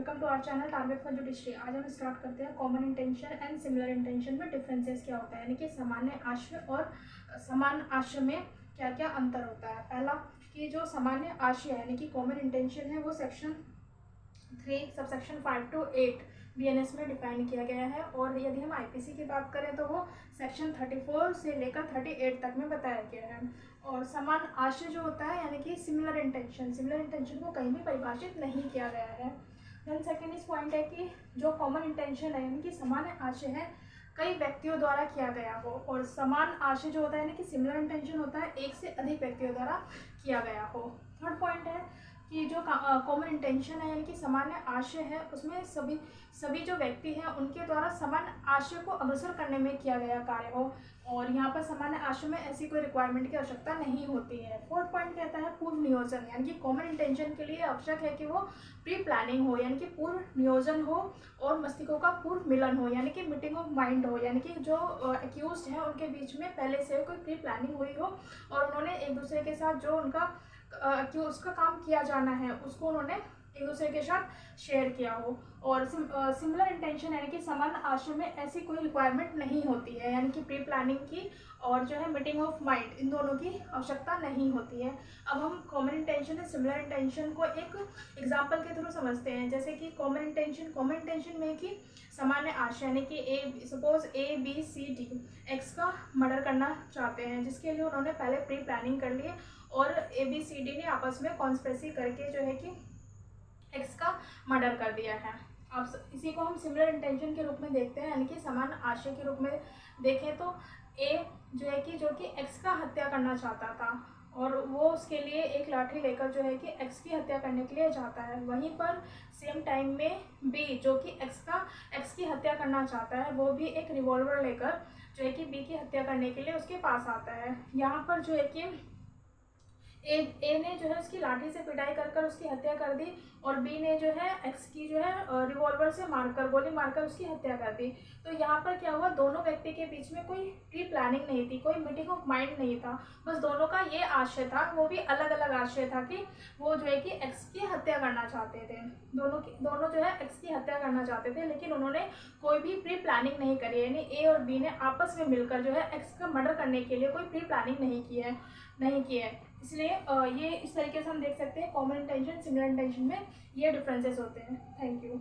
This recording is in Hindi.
Welcome to our channel target for judiciary. आज हम स्टार्ट करते हैं common intention and similar intention में डिफरेंसेस क्या होता है, यानी कि सामान्य आशय और समान आशय में क्या क्या अंतर होता है। पहला कि जो सामान्य आशय यानी कि कॉमन इंटेंशन है वो सेक्शन 3 सबसेक्शन 5 to 8 BNS में डिफाइन किया गया है, और यदि हम IPC की बात करें तो वो सेक्शन 34 से लेकर 38 तक में बताया गया है। और समान आशय जो होता है यानी कि सिमिलर इंटेंशन को कहीं भी परिभाषित नहीं किया गया है। देन सेकेंड इस पॉइंट है कि जो कॉमन इंटेंशन है यानी कि समान आशय है कई व्यक्तियों द्वारा किया गया हो, और समान आशय जो होता है यानी कि सिमिलर इंटेंशन होता है एक से अधिक व्यक्तियों द्वारा किया गया हो। थर्ड पॉइंट है कि जो कॉमन इंटेंशन है यानी कि सामान्य आशय है उसमें सभी जो व्यक्ति हैं उनके द्वारा समान आशय को अग्रसर करने में किया गया कार्य हो, और यहाँ पर सामान्य आशय में ऐसी कोई रिक्वायरमेंट की आवश्यकता नहीं होती है। फोर्थ पॉइंट कहता है पूर्व नियोजन, यानी कि कॉमन इंटेंशन के लिए आवश्यक है कि वो प्री प्लानिंग हो, यानी कि पूर्व नियोजन हो, और मस्तिष्कों का पूर्व मिलन हो, यानी कि मीटिंग ऑफ माइंड हो, यानी कि जो एक्यूज्ड हैं उनके बीच में पहले से कोई प्री प्लानिंग हुई हो और उन्होंने एक दूसरे के साथ जो उनका कि उसका काम किया जाना है उसको उन्होंने एक दूसरे के साथ शेयर किया हो। और सिमिलर इंटेंशन यानी कि समान आशय में ऐसी कोई रिक्वायरमेंट नहीं होती है, यानी कि प्री प्लानिंग की और जो है मीटिंग ऑफ माइंड इन दोनों की आवश्यकता नहीं होती है। अब हम कॉमन इंटेंशन और सिमिलर इंटेंशन को एक एग्जांपल के थ्रू समझते हैं। जैसे कि कॉमन इंटेंशन में कि सामान्य आशय यानी कि सपोज ABCD एक्स का मर्डर करना चाहते हैं, जिसके लिए उन्होंने पहले प्री प्लानिंग कर ली और ABCD ने आपस में कॉन्स्पिरेसी करके जो है कि एक्स का मर्डर कर दिया है। अब इसी को हम सिमिलर इंटेंशन के रूप में देखते हैं, यानी कि समान आशय के रूप में देखें तो A जो है कि एक्स का हत्या करना चाहता था और वो उसके लिए एक लाठी लेकर जो है कि एक्स की हत्या करने के लिए जाता है। वहीं पर सेम टाइम में B जो कि एक्स की हत्या करना चाहता है वो भी एक रिवॉल्वर लेकर जो है कि B की हत्या करने के लिए उसके पास आता है। यहाँ पर जो है कि ए ने जो है उसकी लाठी से पिटाई कर उसकी हत्या कर दी, और बी ने जो है एक्स की जो है रिवॉल्वर से गोली मारकर उसकी हत्या कर दी। तो यहाँ पर क्या हुआ, दोनों व्यक्ति के बीच में कोई प्री प्लानिंग नहीं थी, कोई मीटिंग ऑफ माइंड नहीं था, बस दोनों का ये आशय था, वो भी अलग अलग आशय था कि वो जो है कि एक्स की हत्या करना चाहते थे। दोनों जो है एक्स की हत्या करना चाहते थे, लेकिन उन्होंने कोई भी प्री प्लानिंग नहीं करी, यानी ए और बी ने आपस में मिलकर जो है एक्स का मर्डर करने के लिए कोई प्री प्लानिंग नहीं की है। इसलिए ये इस तरीके से हम देख सकते हैं कॉमन इंटेंशन सिमिलर इंटेंशन में ये डिफरेंसेस होते हैं। Thank you.